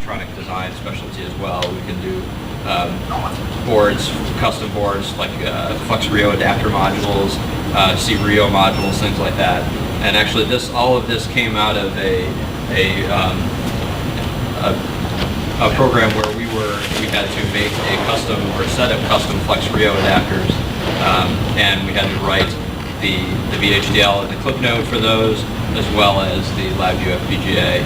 electronic design specialty as well. We can do boards, custom boards like Flex Rio adapter modules, C-Rio modules, things like that. And actually, all of this came out of a program where we had to make a custom or a set of custom Flex Rio adapters, and we had to write the VHDL and the clip node for those, as well as the LabVIEW FPGA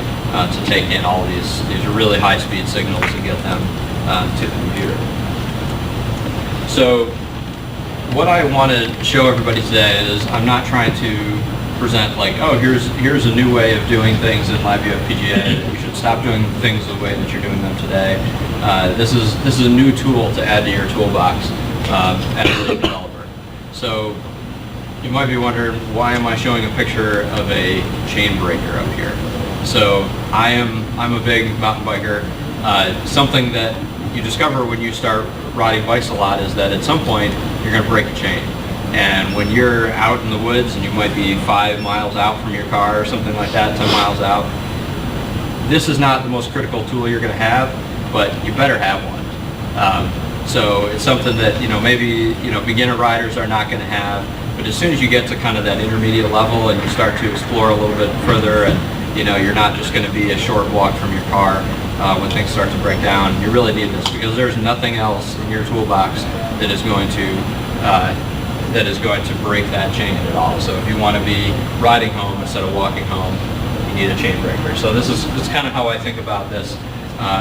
to take in all of these really high-speed signals and get them to the computer. So what I want to show everybody today is I'm not trying to present like, oh, here's a new way of doing things in LabVIEW FPGA. You should stop doing things the way that you're doing them today. This is a new tool to add to your toolbox as a developer. So you might be wondering, why am I showing a picture of a chain breaker up here? So I'm a big mountain biker. Something that you discover when you start riding bikes a lot is that at some point you're going to break a chain. And when you're out in the woods and you might be 5 miles out from your car or something like that, 10 miles out, this is not the most critical tool you're going to have, but you better have one. So it's something that maybe beginner riders are not going to have, but as soon as you get to kind of that intermediate level and you start to explore a little bit further, and you're not just going to be a short walk from your car when things start to break down, you really need this, because there's nothing else in your toolbox that is going to break that chain at all. So if you want to be riding home instead of walking home, you need a chain breaker. So this is kind of how I think about this.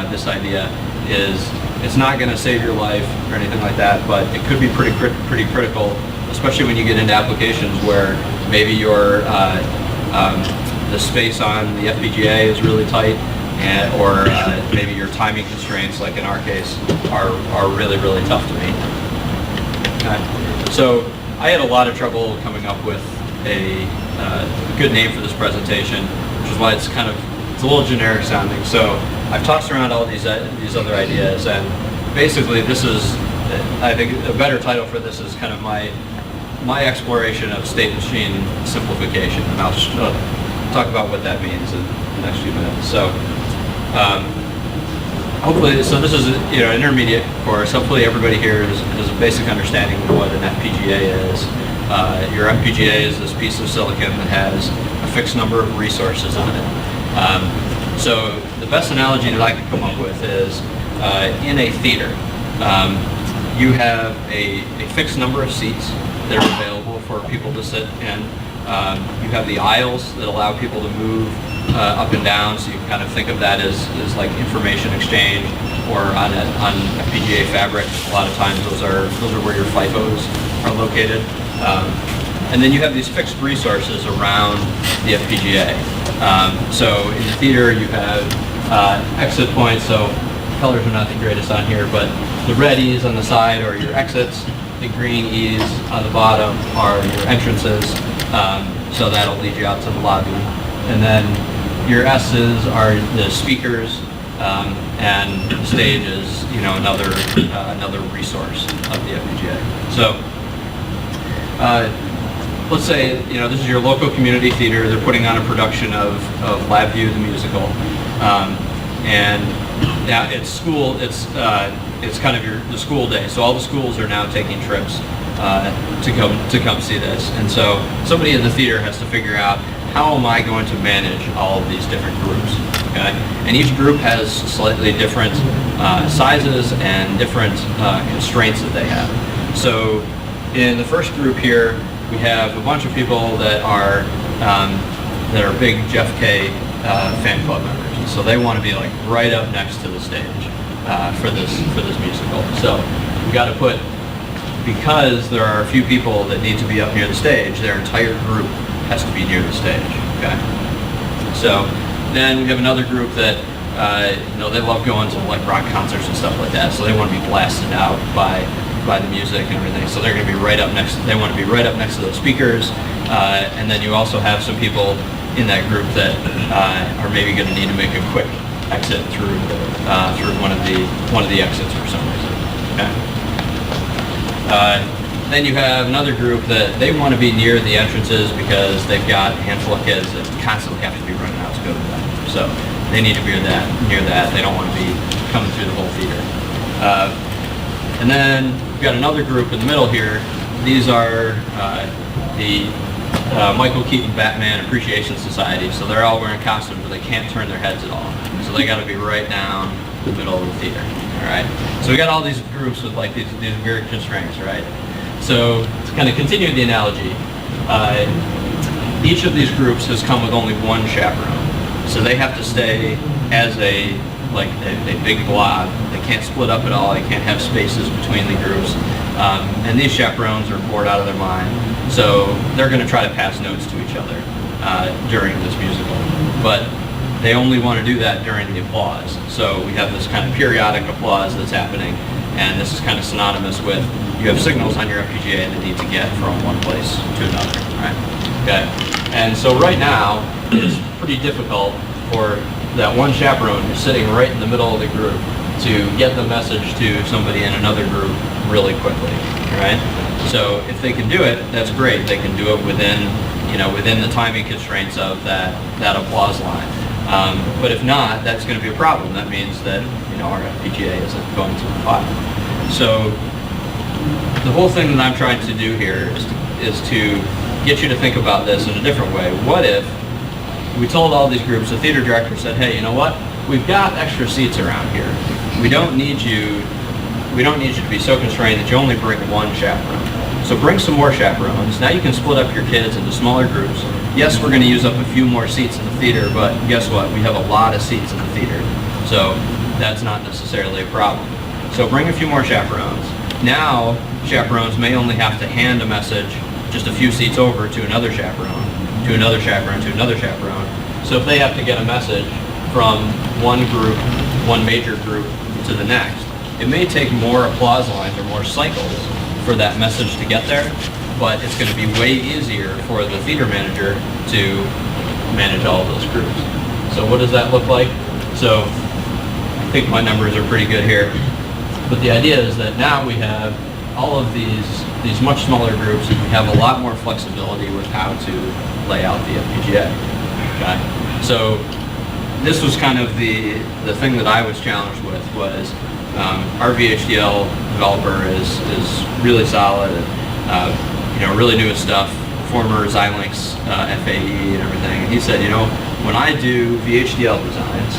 This idea is it's not going to save your life or anything like that, but it could be pretty critical, especially when you get into applications where maybe the space on the FPGA is really tight, or maybe your timing constraints, like in our case, are really tough to meet. Okay. So I had a lot of trouble coming up with a good name for this presentation, which is why it's a little generic sounding. So I've tossed around all these other ideas, and basically this is, I think a better title for this is kind of my exploration of state machine simplification, and I'll talk about what that means in the next few minutes. So hopefully, so this is an intermediate course. Hopefully everybody here has a basic understanding of what an FPGA is. Your FPGA is this piece of silicon that has a fixed number of resources on it. So the best analogy that I could come up with is in a theater, you have a fixed number of seats that are available for people to sit in. You have the aisles that allow people to move up and down, so you can kind of think of that as like information exchange, or on FPGA fabric. A lot of times those are where your FIFOs are located. And then you have these fixed resources around the FPGA. So in the theater you have exit points, so colors are not the greatest on here, but the red E's on the side are your exits, the green E's on the bottom are your entrances, so that'll lead you out to the lobby. And then your S's are the speakers, and the stage is another resource of the FPGA. So let's say this is your local community theater. They're putting on a production of LabVIEW the musical, and now it's school. It's kind of the school day. So all the schools are now taking trips to come see this, and so somebody in the theater has to figure out, how am I going to manage all of these different groups? Okay, and each group has slightly different sizes and different constraints that they have. So in the first group here, we have a bunch of people that are big Jeff K fan club members, and so they want to be like right up next to the stage for this musical. So we got to put, because there are a few people that need to be up near the stage, their entire group has to be near the stage. Okay. So then we have another group that they love going to like rock concerts and stuff like that, so they want to be blasted out by the music and everything. So they're going to be right up next. They want to be right up next to those speakers. And then you also have some people in that group that are maybe going to need to make a quick exit through one of the exits for some reason. Okay. Then you have another group that they want to be near the entrances because they've got a handful of kids that constantly have to be running out to go to them. So They need to be near that. They don't want to be coming through the whole theater. And then we've got another group in the middle here. These are the Michael Keaton Batman Appreciation Society. So they're all wearing costumes, but they can't turn their heads at all. So they got to be right down the middle of the theater. All right. So we got all these groups with like these weird constraints, right? So to kind of continue the analogy, each of these groups has come with only one chaperone. So they have to stay as a big blob. They can't split up at all. They can't have spaces between the groups. And these chaperones are bored out of their mind. So they're going to try to pass notes to each other during this musical. But they only want to do that during the applause. So we have this kind of periodic applause that's happening. And this is kind of synonymous with you have signals on your FPGA that need to get from one place to another, right? Okay. And so right now, it's pretty difficult for that one chaperone who's sitting right in the middle of the group to get the message to somebody in another group really quickly, right? So if they can do it, that's great. They can do it within the timing constraints of that applause line. But if not, that's going to be a problem. That means that our FPGA isn't going to compile. So the whole thing that I'm trying to do here is to get you to think about this in a different way. What if we told all these groups, the theater director said, hey, you know what? We've got extra seats around here. We don't need you to be so constrained that you only bring one chaperone. So bring some more chaperones. Now you can split up your kids into smaller groups. Yes, we're going to use up a few more seats in the theater, but guess what? We have a lot of seats in the theater. So that's not necessarily a problem. So bring a few more chaperones. Now, chaperones may only have to hand a message just a few seats over to another chaperone, to another chaperone, to another chaperone. So if they have to get a message from one group, one major group, to the next, it may take more applause lines or more cycles for that message to get there, but it's going to be way easier for the theater manager to manage all of those groups. So what does that look like? So I think my numbers are pretty good here, but the idea is that now we have all of these much smaller groups, and we have a lot more flexibility with how to lay out the FPGA. Okay? So this was kind of the thing that I was challenged with was our VHDL developer is really solid, and, really new at stuff, former Xilinx FAE and everything. And he said, when I do VHDL designs,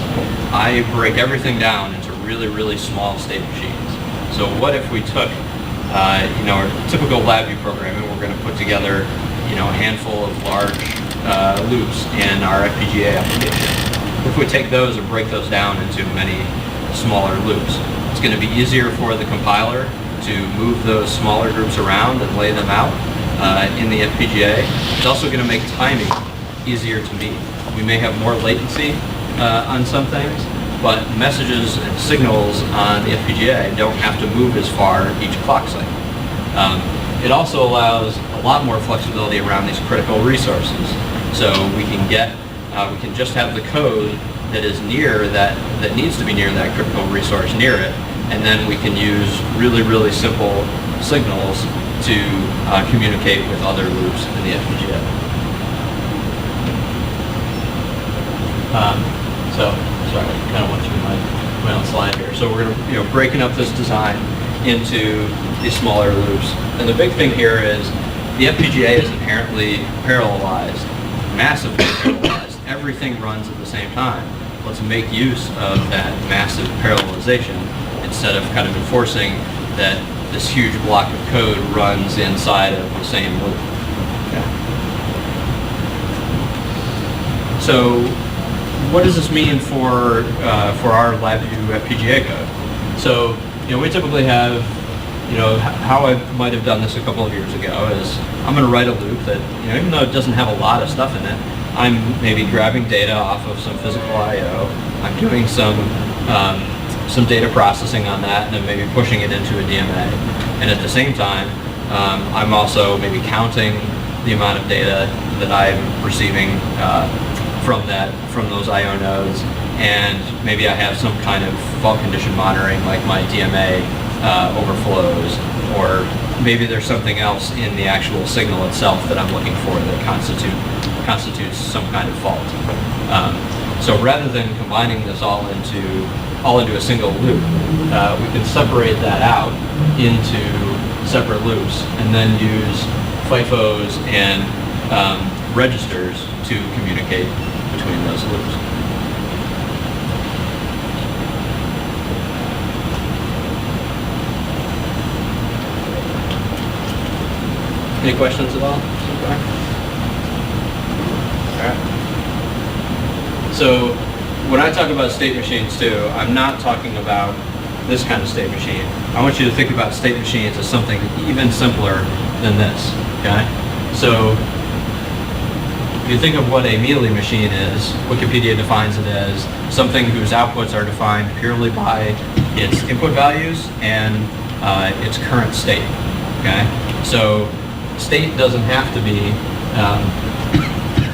I break everything down into really, really small state machines. So what if we took our typical LabVIEW programming, we're going to put together, a handful of large loops in our FPGA application. If we take those and break those down into many smaller loops, it's going to be easier for the compiler to move those smaller groups around and lay them out in the FPGA. It's also going to make timing easier to meet. We may have more latency on some things, but messages and signals on the FPGA don't have to move as far each clock cycle. It also allows a lot more flexibility around these critical resources. So we can just have the code that is near that needs to be near that critical resource near it, and then we can use really, really simple signals to communicate with other loops in the FPGA. Sorry, I kind of went through my own slide here. So we're going to, breaking up this design into these smaller loops. And the big thing here is the FPGA is inherently parallelized, massively parallelized. Everything runs at the same time. Let's make use of that massive parallelization instead of kind of enforcing that this huge block of code runs inside of the same loop. Okay. So what does this mean for our LabVIEW FPGA code? So, we typically have, how I might have done this a couple of years ago is I'm going to write a loop that, even though it doesn't have a lot of stuff in it, I'm maybe grabbing data off of some physical I/O. I'm doing some data processing on that, and then maybe pushing it into a DMA. And at the same time, I'm also maybe counting the amount of data that I'm receiving from those I/O nodes, and maybe I have some kind of fault condition monitoring, like my DMA overflows, or maybe there's something else in the actual signal itself that I'm looking for that constitutes some kind of fault. So rather than combining this all into a single loop, we can separate that out into separate loops and then use FIFOs and registers to communicate between those loops. Any questions at all so far? All right. So when I talk about state machines too, I'm not talking about this kind of state machine. I want you to think about state machines as something even simpler than this, okay? So if you think of what a Mealy machine is, Wikipedia defines it as something whose outputs are defined purely by its input values and its current state, okay? So state doesn't have to be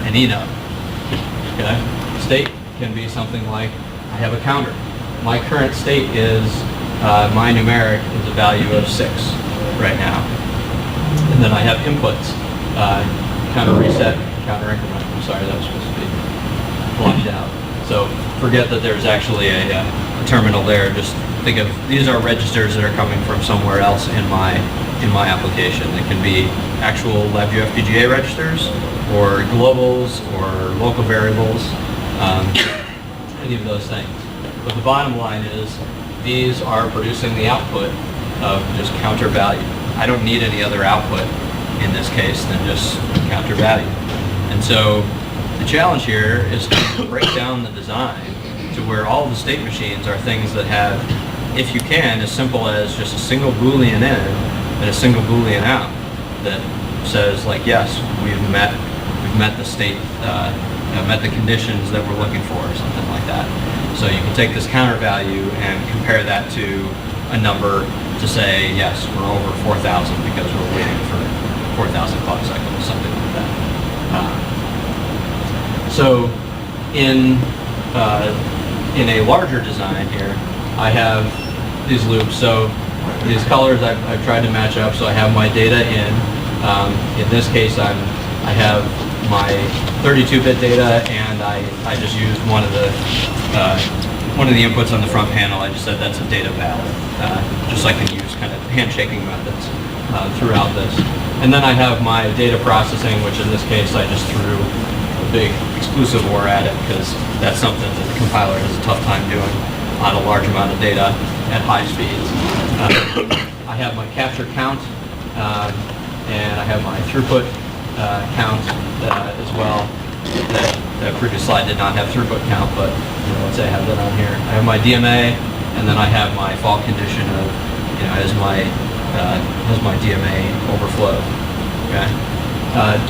an enum, okay? State can be something like, I have a counter. My current state is, my numeric is a value of 6 right now. And then I have inputs, counter reset, counter increment. I'm sorry, that was supposed to be blocked out. So forget that there's actually a terminal there. Just think of, these are registers that are coming from somewhere else in my application. They can be actual LabVIEW FPGA registers, or globals, or local variables, any of those things. But the bottom line is, these are producing the output of just counter value. I don't need any other output in this case than just counter value. And so the challenge here is to break down the design to where all the state machines are things that have, if you can, as simple as just a single Boolean in and a single Boolean out that says, like, yes, we've met the state, met the conditions that we're looking for, or something like that. So you can take this counter value and compare that to a number to say, yes, we're over 4,000 because we're waiting for 4,000 clock cycles, something like that. So in a larger design here, I have these loops. So these colors I've tried to match up. So I have my data in. In this case, I have my 32-bit data, and I just used one of the inputs on the front panel. I just said that's a data valid, just so I can use kind of handshaking methods throughout this. And then I have my data processing, which in this case I just threw a big exclusive OR at it, because that's something that the compiler has a tough time doing on a large amount of data at high speeds. I have my capture count, and I have my throughput count as well. That previous slide did not have throughput count, but let's say I have that on here. I have my DMA, and then I have my fault condition of, has my DMA overflowed. Okay.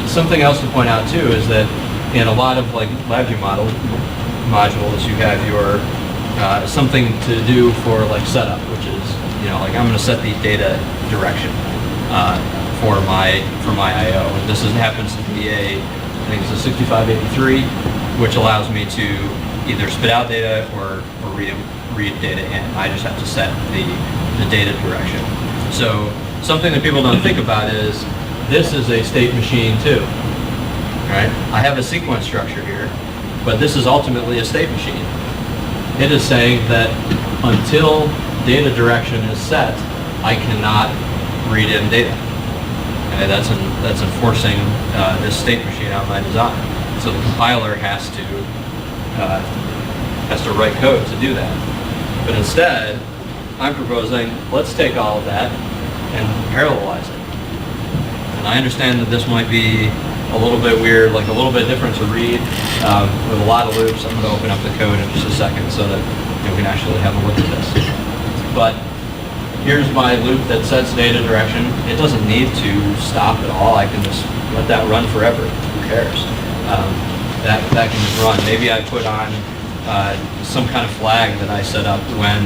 Something else to point out too is that in a lot of like LabVIEW modules, you have your something to do for like setup, which is like I'm going to set the data direction for my I/O. And this happens to be I think it's a 6583, which allows me to either spit out data or read data in. I just have to set the data direction. So something that people don't think about is this is a state machine too. Right? I have a sequence structure here, but this is ultimately a state machine. It is saying that until data direction is set, I cannot read in data. Okay, that's enforcing this state machine on my design. So the compiler has to write code to do that. But instead, I'm proposing, let's take all of that and parallelize it. And I understand that this might be a little bit weird, like a little bit different to read with a lot of loops. I'm going to open up the code in just a second so that we can actually have a look at this. But here's my loop that sets data direction. It doesn't need to stop at all. I can just let that run forever. Who cares? That can just run. Maybe I put on some kind of flag that I set up when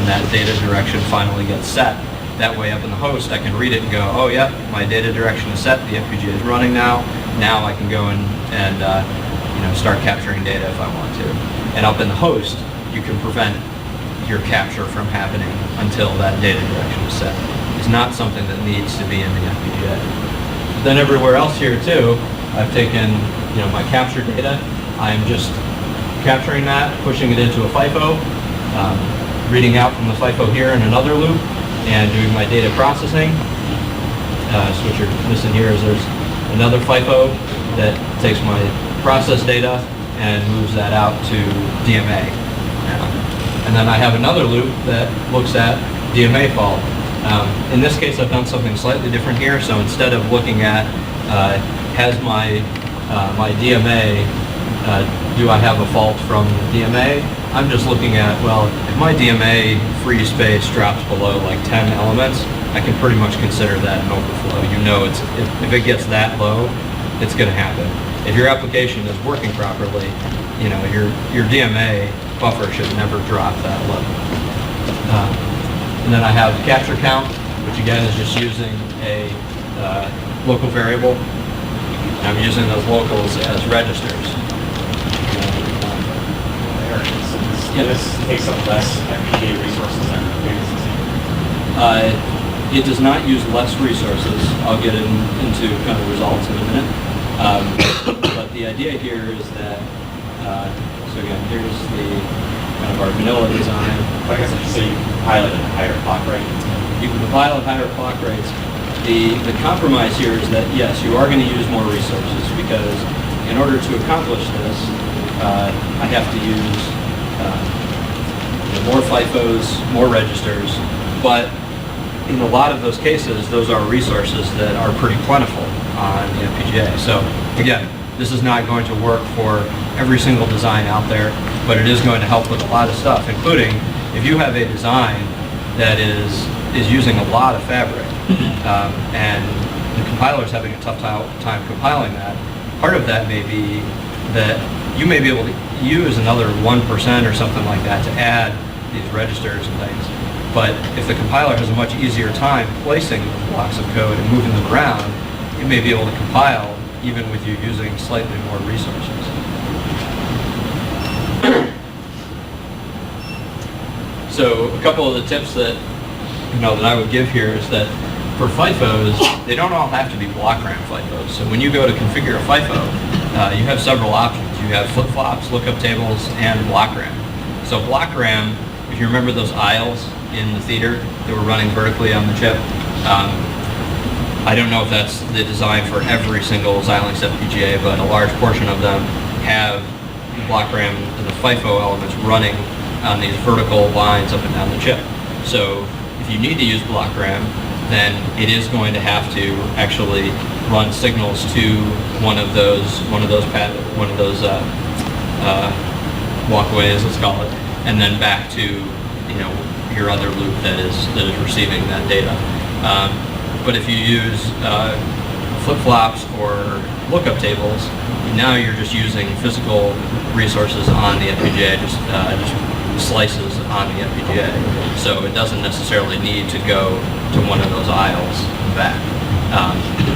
that data direction finally gets set. That way up in the host, I can read it and go, oh yeah, my data direction is set. The FPGA is running now. Now I can go and start capturing data if I want to. And up in the host, you can prevent your capture from happening until that data direction is set. It's not something that needs to be in the FPGA. Then everywhere else here too, I've taken my capture data. I'm just capturing that, pushing it into a FIFO, reading out from the FIFO here in another loop, and doing my data processing. So what you're missing here is there's another FIFO that takes my process data and moves that out to DMA. And then I have another loop that looks at DMA fault. In this case, I've done something slightly different here. So instead of looking at has my DMA, do I have a fault from DMA? I'm just looking at, well, if my DMA free space drops below like 10 elements, I can pretty much consider that an overflow. You know, if it gets that low, it's going to happen. If your application is working properly, you know, your DMA buffer should never drop that low. And then I have capture count, which again is just using a local variable. And I'm using those locals as registers. This takes up less FPGA resources than It does not use less resources. I'll get into kind of results in a minute. But the idea here is that, so again, here's the kind of our vanilla design. Like I said, you say you compile it at a higher clock rate. You can compile at higher clock rates. The compromise here is that, yes, you are going to use more resources because in order to accomplish this, I have to use more FIFOs, more registers, but in a lot of those cases, those are resources that are pretty plentiful on the FPGA. So again, this is not going to work for every single design out there, but it is going to help with a lot of stuff, including if you have a design that is using a lot of fabric and the compiler is having a tough time compiling that. Part of that may be that you may be able to use another 1% or something like that to add these registers and things. But if the compiler has a much easier time placing those blocks of code and moving them around, it may be able to compile even with you using slightly more resources. So a couple of the tips that that I would give here is that for FIFOs, they don't all have to be block RAM FIFOs. So when you go to configure a FIFO, you have several options. You have flip-flops, lookup tables, and block RAM. So block RAM, if you remember those aisles in the theater that were running vertically on the chip, I don't know if that's the design for every single Xilinx FPGA, but a large portion of them have block RAM and the FIFO elements running on these vertical lines up and down the chip. So if you need to use block RAM, then it is going to have to actually run signals to one of those walkways, let's call it, and then back to your other loop that is receiving that data. But if you use flip-flops or lookup tables, now you're just using physical resources on the FPGA, just slices on the FPGA. So it doesn't necessarily need to go to one of those aisles and back.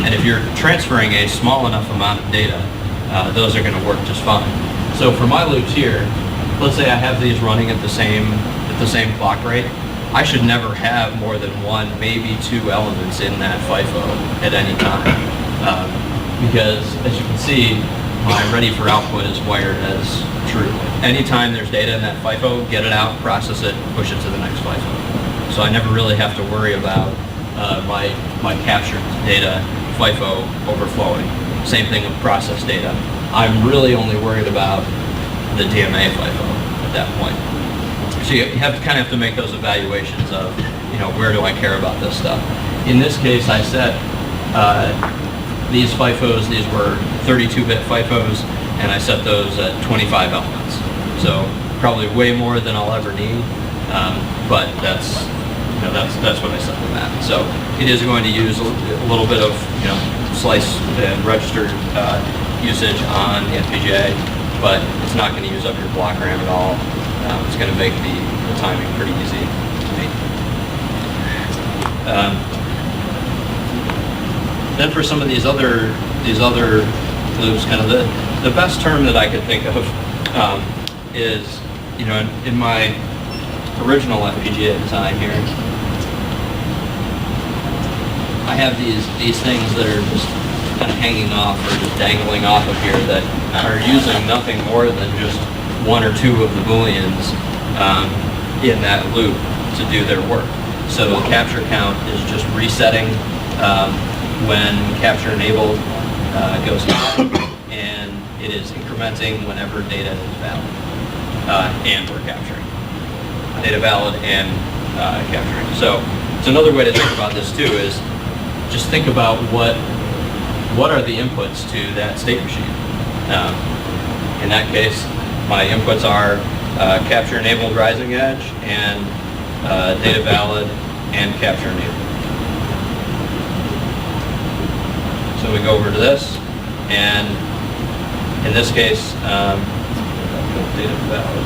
And if you're transferring a small enough amount of data, those are going to work just fine. So for my loops here, let's say I have these running at the same clock rate. I should never have more than one, maybe two elements in that FIFO at any time. Because as you can see, my ready for output is wired as true. Anytime there's data in that FIFO, get it out, process it, push it to the next FIFO. So I never really have to worry about my captured data FIFO overflowing. Same thing with process data. I'm really only worried about the DMA FIFO at that point. So you have to kind of make those evaluations of, where do I care about this stuff? In this case, I set these FIFOs, these were 32-bit FIFOs, and I set those at 25 elements. So probably way more than I'll ever need, but that's what I set them at. So it is going to use a little bit of slice and register usage on the FPGA, but it's not going to use up your block RAM at all. It's going to make the timing pretty easy to make. Then for some of these other loops, kind of the best term that I could think of is, in my original FPGA design here, I have these things that are just kind of hanging off or just dangling off of here that are using nothing more than just one or two of the Booleans in that loop to do their work. So the capture count is just resetting when capture enabled goes high, and it is incrementing whenever data is valid and we're capturing. Data valid and capturing. So it's another way to think about this too is just think about what are the inputs to that state machine. In that case, my inputs are capture enabled rising edge and data valid and capture enabled. So we go over to this, and in this case, data valid.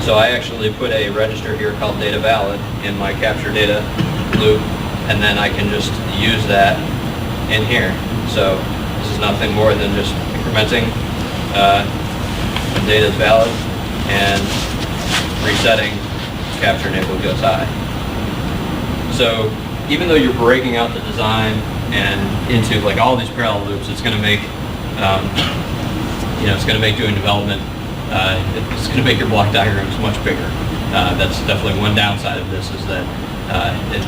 So I actually put a register here called data valid in my capture data loop, and then I can just use that in here. So this is nothing more than just incrementing when data is valid and resetting capture enabled goes high. So even though you're breaking out the design and into like all these parallel loops, it's going to make it's going to make doing development. It's going to make your block diagrams much bigger. That's definitely one downside of this, is that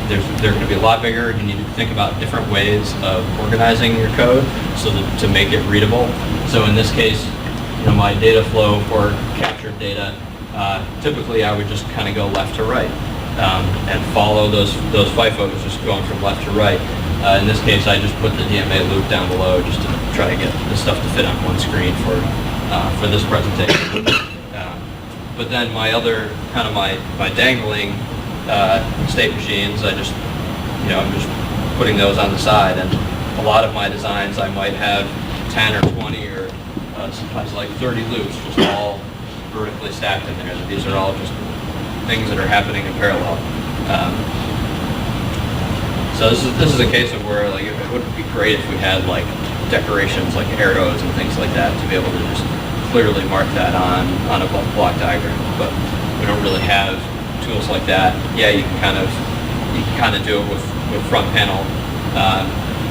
they're going to be a lot bigger. You need to think about different ways of organizing your code so that, to make it readable. So in this case, my data flow for captured data, typically I would just kind of go left to right and follow those FIFOs just going from left to right. In this case, I just put the DMA loop down below just to try to get this stuff to fit on one screen for this presentation. But then my other kind of my dangling state machines, I'm just putting those on the side. And a lot of my designs, I might have 10 or 20 or sometimes like 30 loops just all vertically stacked in there. These are all just things that are happening in parallel. So this is a case of where like it would be great if we had like decorations like arrows and things like that to be able to just clearly mark that on a block diagram, but we don't really have tools like that. Yeah, you can kind of do it with front panel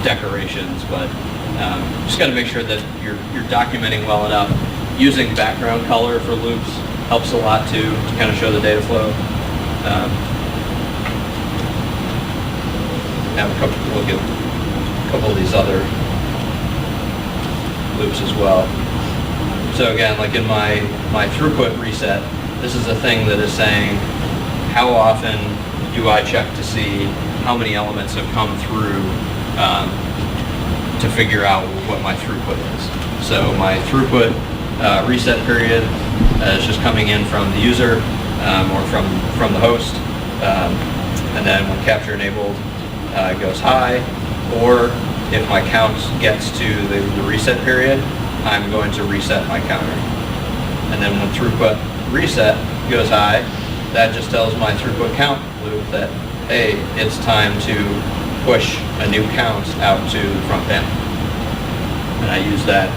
decorations, but just got to make sure that you're documenting well enough. Using background color for loops helps a lot too, to kind of show the data flow. We'll get a couple of these other loops as well. So again, like in my throughput reset, this is a thing that is saying how often do I check to see how many elements have come through to figure out what my throughput is. So my throughput reset period is just coming in from the user or from the host, and then when capture enabled goes high, or if my count gets to the reset period, I'm going to reset my counter. And then when throughput reset goes high, that just tells my throughput count loop that, hey, it's time to push a new count out to the front panel. And I use a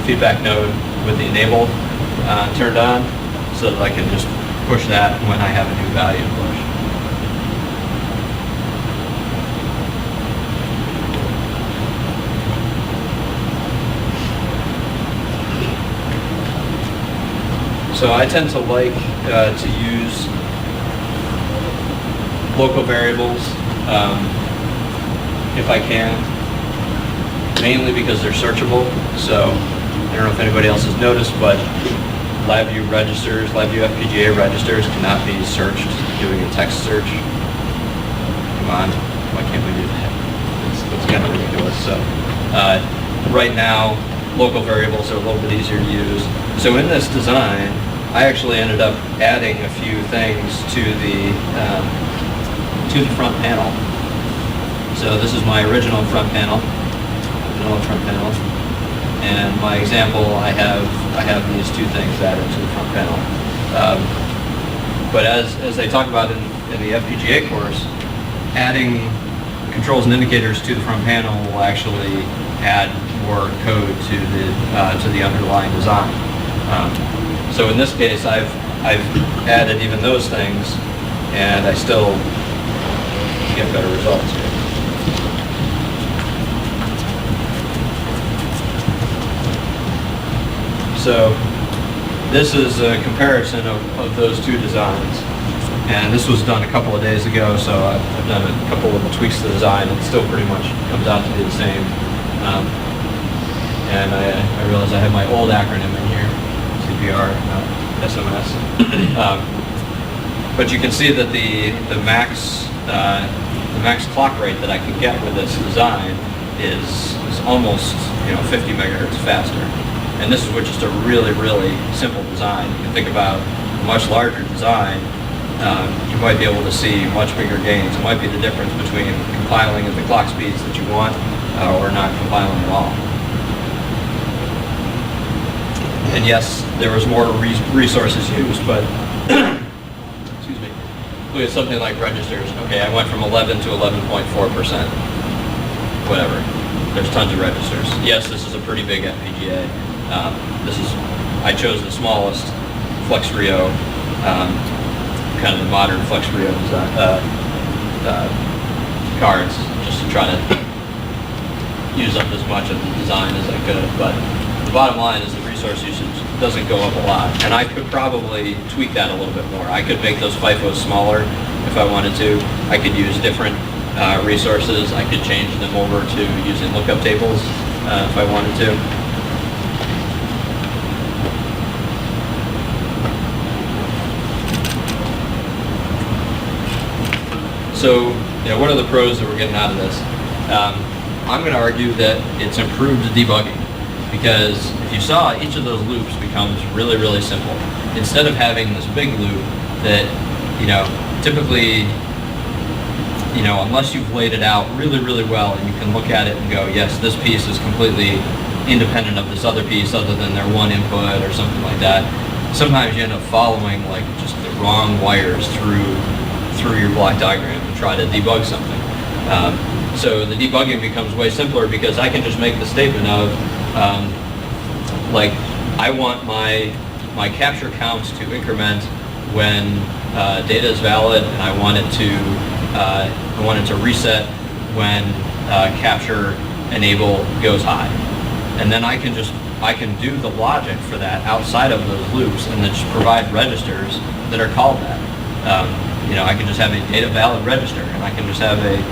feedback node with the enabled turned on, so that I can just push that when I have a new value to push. So I tend to like to use local variables if I can, mainly because they're searchable. So I don't know if anybody else has noticed, but LabVIEW registers, LabVIEW FPGA registers cannot be searched doing a text search. Come on, why can't we do that? It's kind of ridiculous. So right now, local variables are a little bit easier to use. So in this design, I actually ended up adding a few things to the front panel. So this is my original front panel, and my example, I have these two things added to the front panel. But as they talk about in the FPGA course, adding controls and indicators to the front panel will actually add more code to the underlying design. So in this case, I've added even those things, and I still get better results here. So this is a comparison of those two designs. And this was done a couple of days ago, so I've done a couple of tweaks to the design. It still pretty much comes out to be the same. And I realize I have my old acronym in here, CPR, not SMS. But you can see that the max clock rate that I can get with this design is almost 50 megahertz faster. And this is with just a really, really simple design. You can think about a much larger design. You might be able to see much bigger gains. It might be the difference between compiling at the clock speeds that you want or not compiling at all. And yes, there was more resources used, but excuse me. Look at something like registers. Okay, I went from 11 to 11.4%. Whatever. There's tons of registers. Yes, this is a pretty big FPGA. I chose the smallest Flex Rio, kind of the modern Flex Rio cards, just to try to use up as much of the design as I could. But the bottom line is the resource usage doesn't go up a lot, and I could probably tweak that a little bit more. I could make those FIFOs smaller if I wanted to. I could use different resources. I could change them over to using lookup tables if I wanted to. So, what are the pros that we're getting out of this? I'm going to argue that it's improved debugging, because if you saw, each of those loops becomes really, really simple. Instead of having this big loop that, typically, unless you've laid it out really, really well and you can look at it and go, yes, this piece is completely independent of this other piece other than their one input or something like that, sometimes you end up following like just the wrong wires through your block diagram and try to debug something. So the debugging becomes way simpler because I can just make the statement of, I want my capture counts to increment when data is valid, and I want it to reset when capture enable goes high. And then I can do the logic for that outside of those loops and then just provide registers that are called that. I can just have a data valid register, and I can just have a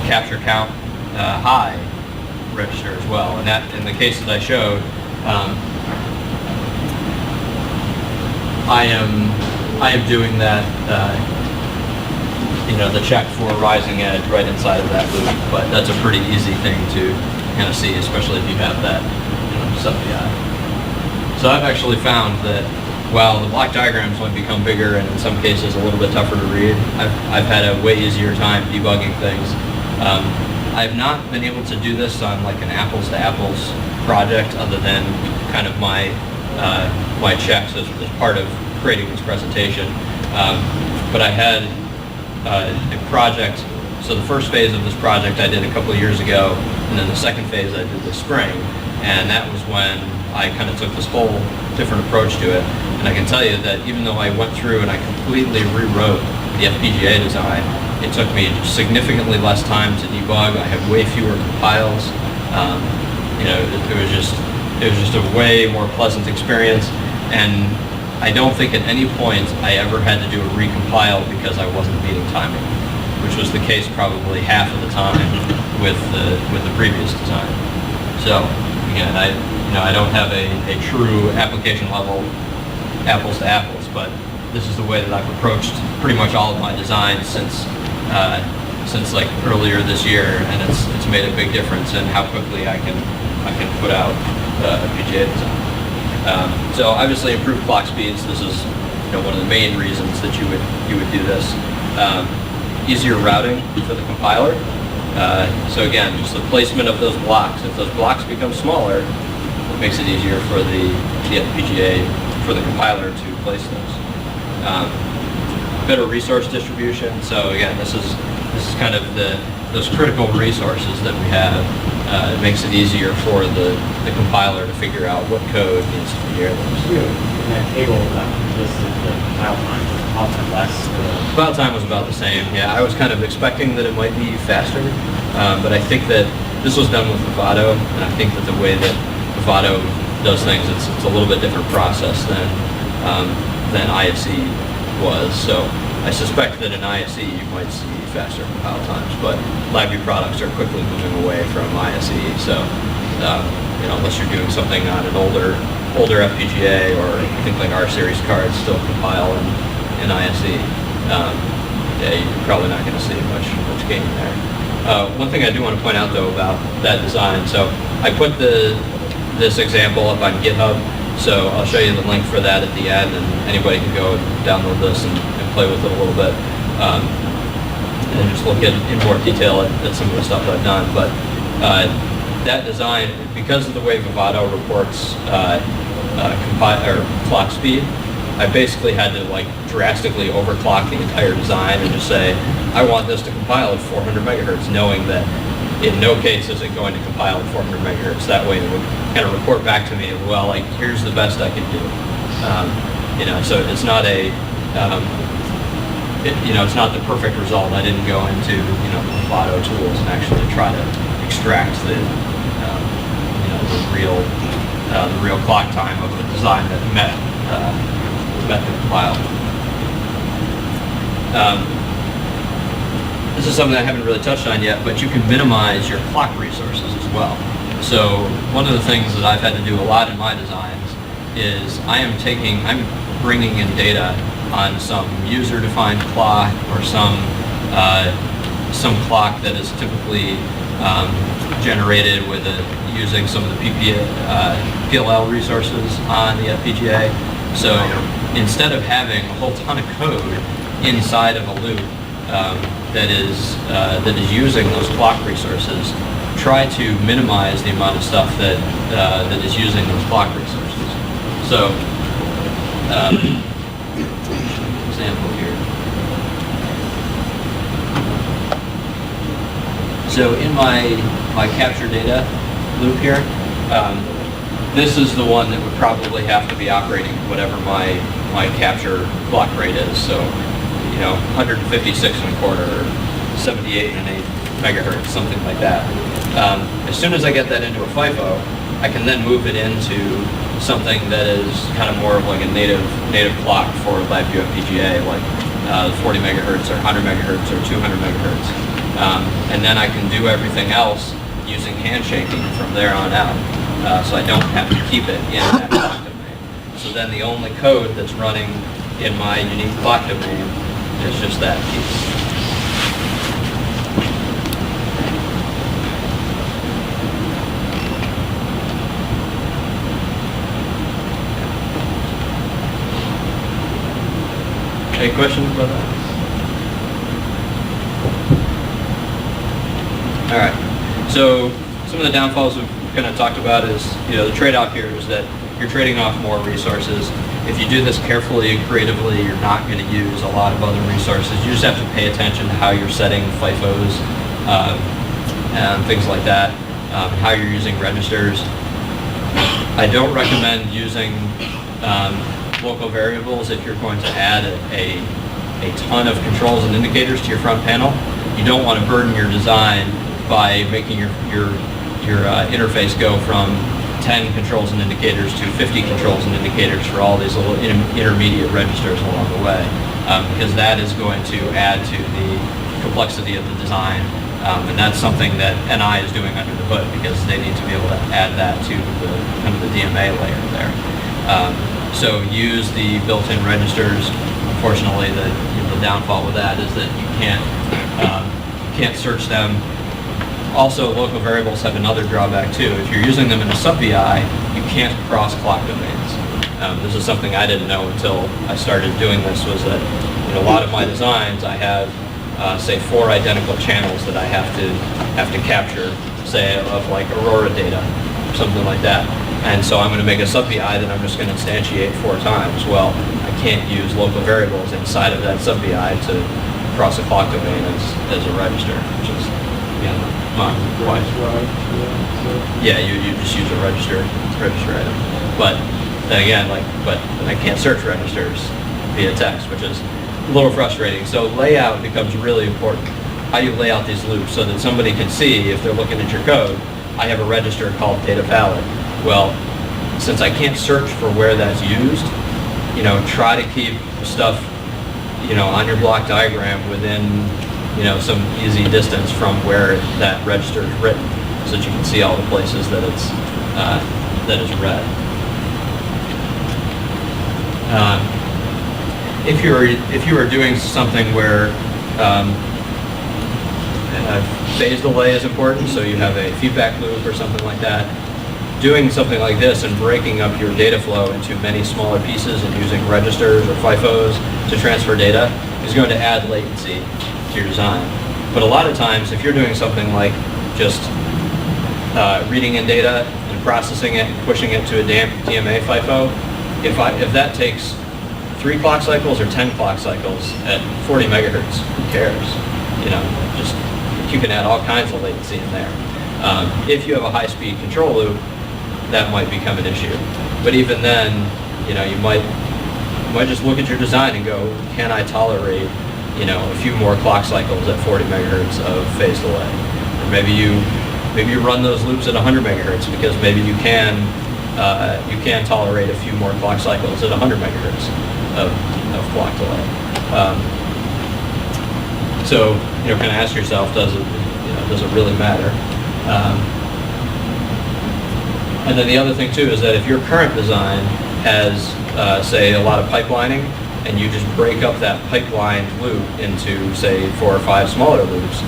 capture count high register as well. And that, in the case that I showed, I am doing that, the check for rising edge right inside of that loop. But that's a pretty easy thing to kind of see, especially if you have that sub-VI. So I've actually found that while the block diagrams might become bigger and in some cases a little bit tougher to read, I've had a way easier time debugging things. I've not been able to do this on like an apples to apples project other than kind of my checks as part of creating this presentation. But I had a project, so the first phase of this project I did a couple of years ago, and then the second phase I did this spring, and that was when I kind of took this whole different approach to it. And I can tell you that even though I went through and I completely rewrote the FPGA design, it took me significantly less time to debug. I had way fewer compiles. It was just a way more pleasant experience. And I don't think at any point I ever had to do a recompile because I wasn't meeting timing, which was the case probably half of the time with the previous design. So again, I don't have a true application level apples to apples, but this is the way that I've approached pretty much all of my designs since like earlier this year, and it's made a big difference in how quickly I can put out a FPGA design. So obviously improved clock speeds. This is one of the main reasons that you would do this. Easier routing for the compiler. So again, just the placement of those blocks. If those blocks become smaller, it makes it easier for the FPGA, for the compiler to place those. Better resource distribution. So again, this is kind of those critical resources that we have. It makes it easier for the compiler to figure out what code needs to be here. In that table listed the compile time, compile time less. Compile time was about the same. Yeah, I was kind of expecting that it might be faster, but I think that this was done with Vivado, and I think that the way that Vivado does things. It's a little bit different process than ISE was. So I suspect that in ISE you might see faster compile times, but LabVIEW products are quickly moving away from ISE. So unless you're doing something on an older FPGA, or I think like R series cards still compile in ISE, you're probably not going to see much gain there. One thing I do want to point out though about that design, so I put this example up on GitHub, so I'll show you the link for that at the end, and anybody can go and download this and play with it a little bit, and just look at in more detail at some of the stuff I've done. But that design, because of the way Vivado reports clock speed, I basically had to like drastically overclock the entire design and just say, I want this to compile at 400 megahertz, knowing that in no case is it going to compile at 400 megahertz. That way it would kind of report back to me, well, like, here's the best I can do. So it's not it's not the perfect result. I didn't go into, the Vivado tools and actually try to extract the real clock time of a design that met the compile. This is something I haven't really touched on yet, but you can minimize your clock resources as well. So one of the things that I've had to do a lot in my designs is I'm bringing in data on some user-defined clock, or some clock that is typically generated using some of the PLL resources on the FPGA. So instead of having a whole ton of code inside of a loop that is using those clock resources, try to minimize the amount of stuff that is using those clock resources. So, example here. So in my capture data loop here, this is the one that would probably have to be operating whatever my capture clock rate is. So, 156 and a quarter, or 78 and an 8 megahertz, something like that. As soon as I get that into a FIFO, I can then move it into something that is kind of more of like a native clock for LabVIEW FPGA, like 40 megahertz or 100 megahertz or 200 megahertz. And then I can do everything else using handshaking from there on out. So I don't have to keep it in that clock domain. So then the only code that's running in my unique clock domain is just that piece. Any questions about that? All right. So some of the downfalls we've kind of talked about is, the trade-off here is that you're trading off more resources. If you do this carefully and creatively, you're not going to use a lot of other resources. You just have to pay attention to how you're setting FIFOs and things like that, how you're using registers. I don't recommend using local variables if you're going to add a ton of controls and indicators to your front panel. You don't want to burden your design by making your interface go from 10 controls and indicators to 50 controls and indicators for all these little intermediate registers along the way, because that is going to add to the complexity of the design, and that's something that NI is doing under the hood, because they need to be able to add that to the kind of the DMA layer there. So use the built-in registers. Unfortunately, the downfall with that is that you can't search them. Also, local variables have another drawback too. If you're using them in a sub-VI, you can't cross clock domains. This is something I didn't know until I started doing this, was that in a lot of my designs I have, say, 4 identical channels that I have to capture, say, of like Aurora data or something like that. And so I'm going to make a sub-VI that I'm just going to instantiate 4 times. Well, I can't use local variables inside of that sub-VI to cross a clock domain as a register, which is, why? Yeah, you just use a register item. But then again, but I can't search registers via text, which is a little frustrating. So layout becomes really important. How you lay out these loops so that somebody can see, if they're looking at your code, I have a register called data valid. Well, since I can't search for where that's used, try to keep stuff, on your block diagram within, some easy distance from where that register is written, so that you can see all the places that it's read. If you are doing something where phase delay is important, so you have a feedback loop or something like that, doing something like this and breaking up your data flow into many smaller pieces and using registers or FIFOs to transfer data is going to add latency to your design. But a lot of times, if you're doing something like just reading in data and processing it and pushing it to a DMA FIFO, if that takes 3 clock cycles or 10 clock cycles at 40 megahertz, who cares? Just you can add all kinds of latency in there. If you have a high-speed control loop, that might become an issue. But even then, you might just look at your design and go, can I tolerate, a few more clock cycles at 40 megahertz of phase delay? Or maybe you run those loops at 100 megahertz because maybe you can tolerate a few more clock cycles at 100 megahertz of clock delay. So, kind of ask yourself, does it really matter? And then the other thing too is that if your current design has, say, a lot of pipelining, and you just break up that pipeline loop into, say, 4 or 5 smaller loops,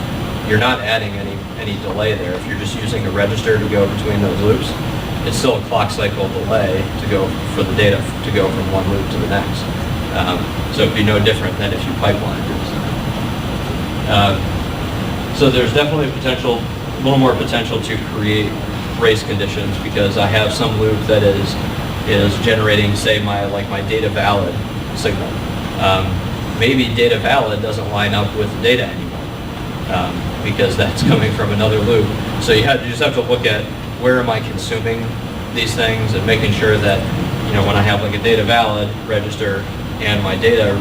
you're not adding any delay there. If you're just using a register to go between those loops, it's still a clock cycle delay to go for the data to go from one loop to the next. So it'd be no different than if you pipeline your design. So there's definitely a little more potential to create race conditions, because I have some loop that is generating, say, my data valid signal. Maybe data valid doesn't line up with the data anymore, because that's coming from another loop. So you just have to look at where am I consuming these things and making sure that when I have a data valid register and my data,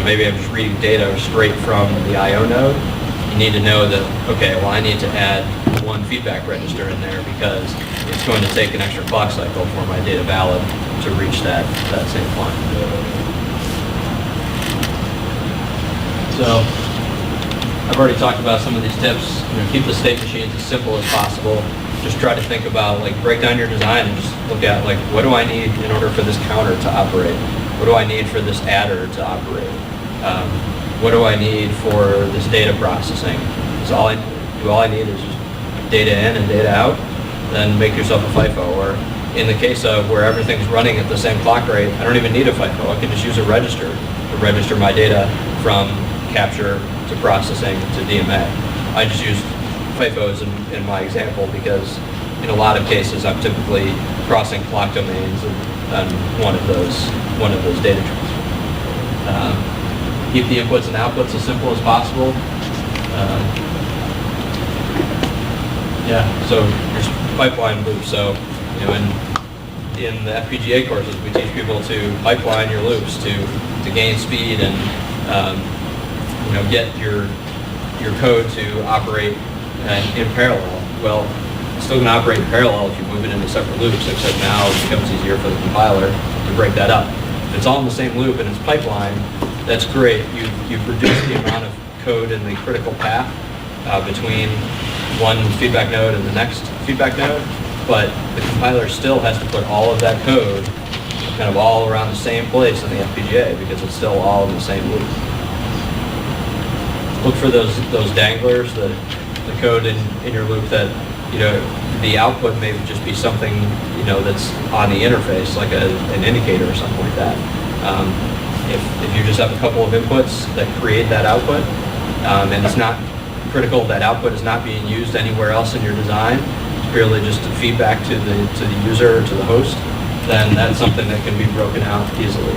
maybe I'm just reading data straight from the I/O node. You need to know that, okay, well, I need to add one feedback register in there because it's going to take an extra clock cycle for my data valid to reach that same point. So I've already talked about some of these tips. Keep the state machines as simple as possible. Just try to think about, break down your design and just look at, what do I need in order for this counter to operate? What do I need for this adder to operate? What do I need for this data processing? So all I need is just data in and data out, then make yourself a FIFO. Or in the case of where everything's running at the same clock rate, I don't even need a FIFO. I can just use a register to register my data from capture to processing to DMA. I just used FIFOs in my example because in a lot of cases I'm typically crossing clock domains on one of those data transfers. Keep the inputs and outputs as simple as possible. So there's pipeline loops. So in the FPGA courses, we teach people to pipeline your loops to gain speed and get your code to operate in parallel. Well, it's still going to operate in parallel if you move it into separate loops, except now it becomes easier for the compiler to break that up. If it's all in the same loop and it's pipeline, that's great. You've reduced the amount of code in the critical path between one feedback node and the next feedback node, but the compiler still has to put all of that code kind of all around the same place in the FPGA because it's still all in the same loop. Look for those danglers, the code in your loop that, the output may just be something, that's on the interface, like an indicator or something like that. If you just have a couple of inputs that create that output, and it's not critical that output is not being used anywhere else in your design, it's purely just a feedback to the user or to the host, then that's something that can be broken out easily.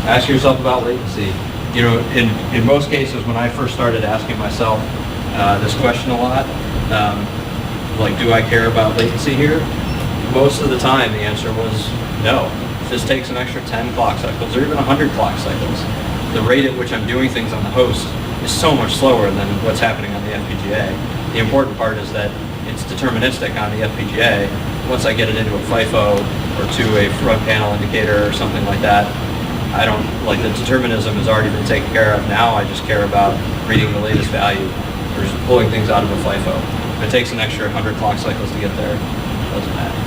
Ask yourself about latency. In most cases, when I first started asking myself this question a lot, do I care about latency here? Most of the time, the answer was no. If this takes an extra 10 clock cycles or even 100 clock cycles, the rate at which I'm doing things on the host is so much slower than what's happening on the FPGA. The important part is that it's deterministic on the FPGA. Once I get it into a FIFO or to a front panel indicator or something like that, I don't, like, the determinism has already been taken care of. Now I just care about reading the latest value or just pulling things out of a FIFO. If it takes an extra 100 clock cycles to get there, it doesn't matter.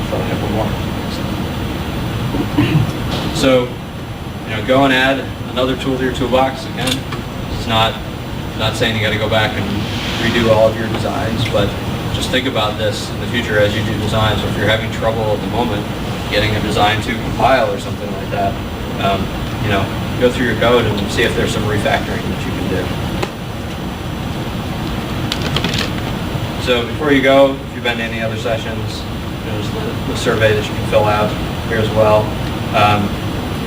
Probably have one more. So, go and add another tool to your toolbox. Again, it's not saying you got to go back and redo all of your designs, but just think about this in the future as you do designs. So if you're having trouble at the moment getting a design to compile or something like that, go through your code and see if there's some refactoring that you can do. So before you go, if you've been to any other sessions, there's the survey that you can fill out here as well.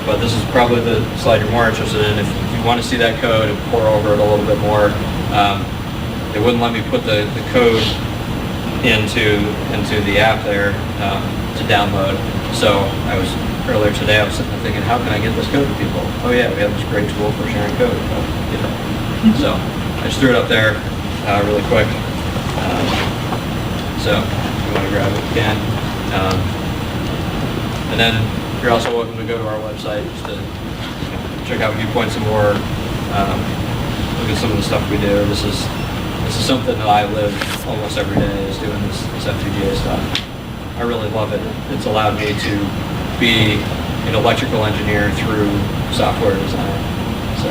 But this is probably the slide you're more interested in. If you want to see that code and pour over it a little bit more, it wouldn't let me put the code into the app there to download. So earlier today I was sitting there thinking, how can I get this code to people? Oh yeah, we have this great tool for sharing code. So I just threw it up there really quick. So if you want to grab it, you can. And then you're also welcome to go to our website just to check out Viewpoint some more, look at some of the stuff we do. This is something that I live almost every day, is doing this FPGA stuff. I really love it. It's allowed me to be an electrical engineer through software design. So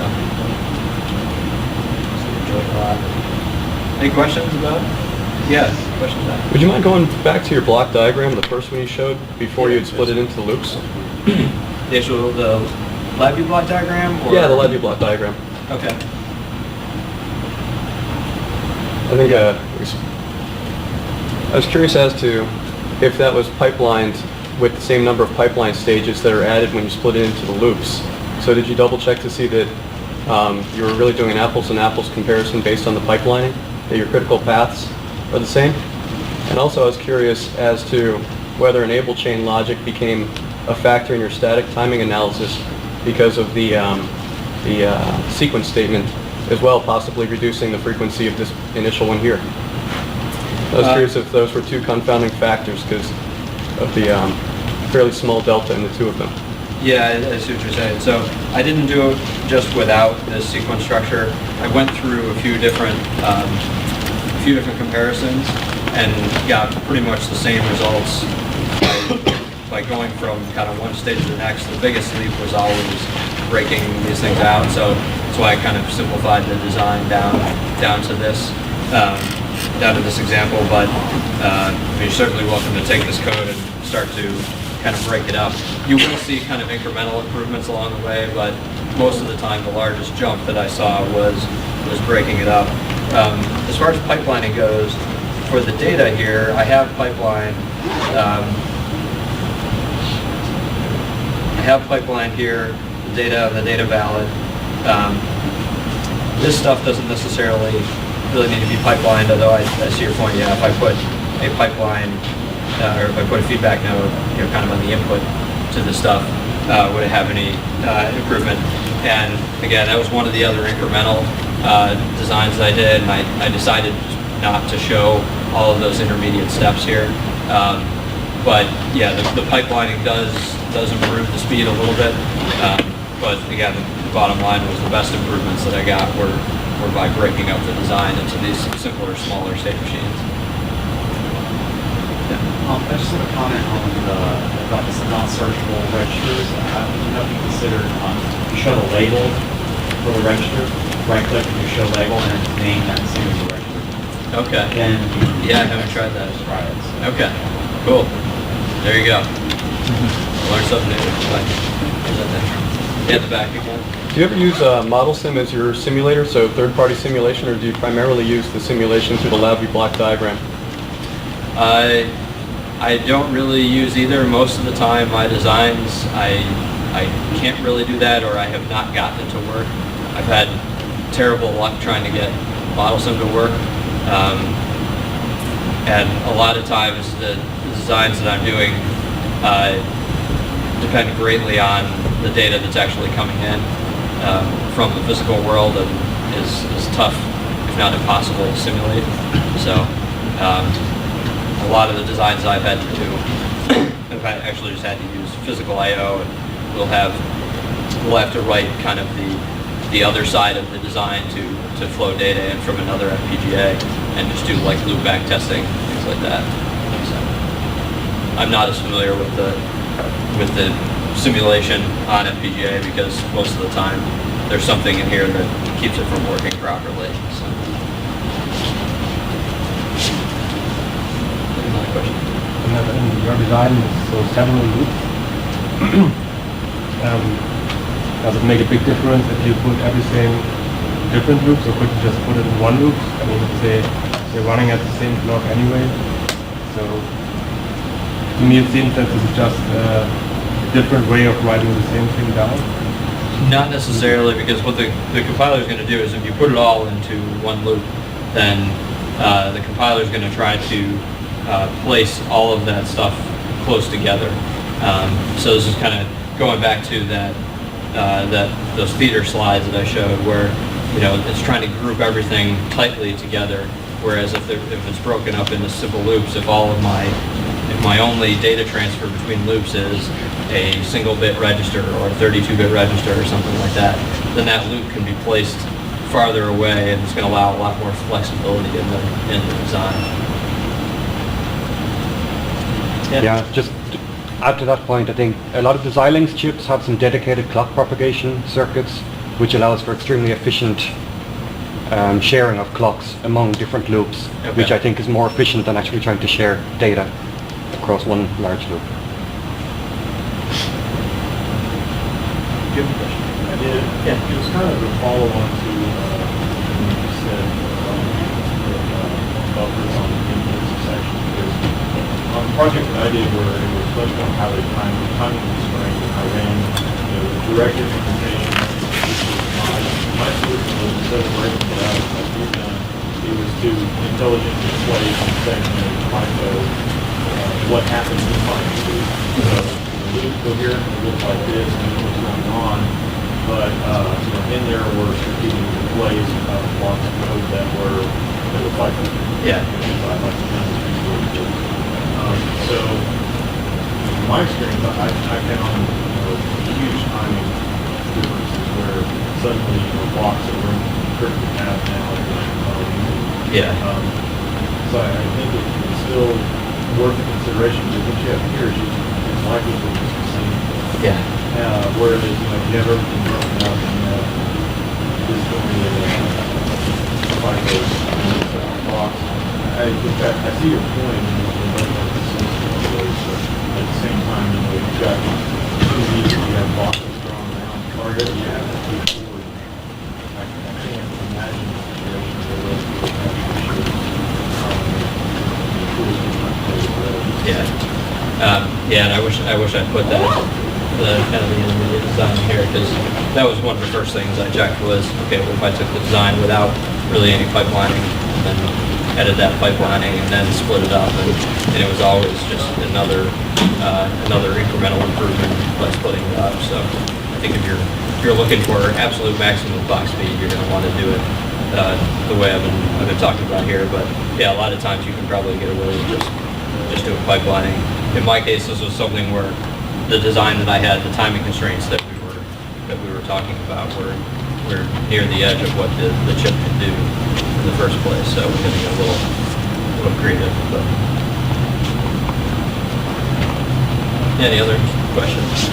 enjoy it a lot. Any questions about it? Yeah, questions about it? Would you mind going back to your block diagram, the first one you showed, before you had split it into the loops? The LabVIEW block diagram? Or? Yeah, the LabVIEW block diagram. Okay. I think I was curious as to if that was pipelined with the same number of pipeline stages that are added when you split it into the loops. So did you double check to see that you were really doing an apples and apples comparison based on the pipelining, that your critical paths are the same? And also I was curious as to whether enable chain logic became a factor in your static timing analysis because of the sequence statement as well, possibly reducing the frequency of this initial one here. I was curious if those were two confounding factors because of the fairly small delta in the two of them. Yeah, I see what you're saying. So I didn't do it just without this sequence structure. I went through a few different comparisons and got pretty much the same results by going from kind of one stage to the next. The biggest leap was always breaking these things out. So that's why I kind of simplified the design down to this example. But you're certainly welcome to take this code and start to kind of break it up. You will see kind of incremental improvements along the way, but most of the time the largest jump that I saw was breaking it up. As far as pipelining goes, for the data here, I have pipeline here, the data valid. This stuff doesn't necessarily really need to be pipelined, although I see your point. Yeah, if I put a pipeline or if I put a feedback node, kind of on the input to the stuff, would it have any improvement? And again, that was one of the other incremental designs that I did, and I decided not to show all of those intermediate steps here. But yeah, the pipelining does improve the speed a little bit. But again, the bottom line was the best improvements that I got were by breaking up the design into these simpler, smaller state machines. I just have a comment about this non-searchable registers. You consider you show the label for the register, right click and you show label and then name that same as the register. Okay. Then I haven't tried that. Just try it. Okay. Cool. There you go. Learn something new. Yeah, the back again. Do you ever use ModelSim as your simulator, so third-party simulation, or do you primarily use the simulation through the LabVIEW block diagram? I don't really use either. Most of the time, my designs, I can't really do that, or I have not gotten it to work. I've had terrible luck trying to get ModelSim to work, and a lot of times the designs that I'm doing depend greatly on the data that's actually coming in from the physical world, and is tough if if not impossible to simulate. So a lot of the designs I've had to do, I've actually just had to use physical I/O, and we'll have to write kind of the other side of the design to flow data in from another FPGA and just do like loop back testing, things like that. So I'm not as familiar with the simulation on FPGA because most of the time there's something in here that keeps it from working properly. So. Another question? In your design, so several loops. Does it make a big difference if you put everything in different loops, or could you just put it in one loop? I mean, they're running at the same clock anyway. So to me, it seems that this is just a different way of writing the same thing down. Not necessarily, because what the compiler is going to do is if you put it all into one loop, then the compiler is going to try to place all of that stuff close together. So this is kind of going back to those theater slides that I showed, where it's trying to group everything tightly together. Whereas if it's broken up into simple loops, if my only data transfer between loops is a single bit register or a 32-bit register or something like that, then that loop can be placed farther away, and it's going to allow a lot more flexibility in the design. Yeah, just to add to that point, I think a lot of the Xilinx chips have some dedicated clock propagation circuits, which allows for extremely efficient sharing of clocks among different loops, Okay. which I think is more efficient than actually trying to share data across one large loop. Do you have a question? I did. Yeah. It was kind of a follow-on to what you said buffers on the inputs section. Because on the project that I did, where it was much more highly timing constrained, I ran the direct implementation. My solution was, instead of breaking it out like you've done, it was to intelligently place and segment FIFO what happens in FIFO. So the loop coherent would look like this, and what's going on. But in there were strategically placed blocks of code that were FIFO. Yeah. I'd like to demonstrate. So in my experience, I found huge timing differences where suddenly blocks that were in critical path now are Yeah. so I think it's still worth the consideration, because what you have here is it's likely to be the same. Yeah. Whereas if you have everything broken up and this only five those blocks, I see your point in looking at the system ways, but at the same time, you've got two needs, you have boxes thrown around, target, you have to move forward. I can't imagine a situation where those people have issues. Yeah, and I wish I'd put that the kind of the intermediate design here, because that was one of the first things I checked was, okay, what if I took the design without really any pipelining, and then added that pipelining and then split it up, and it was always just another incremental improvement by splitting it up. So I think if you're looking for absolute maximum clock speed, you're going to want to do it the way I've been talking about here. But yeah, a lot of times you can probably get away with just doing pipelining. In my case, this was something where the design that I had, the timing constraints that we were talking about, were near the edge of what the chip could do in the first place. So we're going to get a little creative. But any other questions?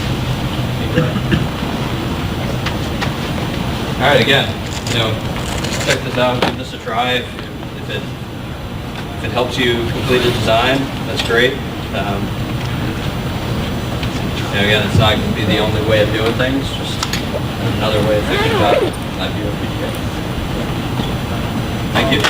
All right, again, check this out, give this a try. If it helps you complete a design, that's great. Again, it's not going to be the only way of doing things, just another way of thinking about LabVIEW FPGA. Thank you.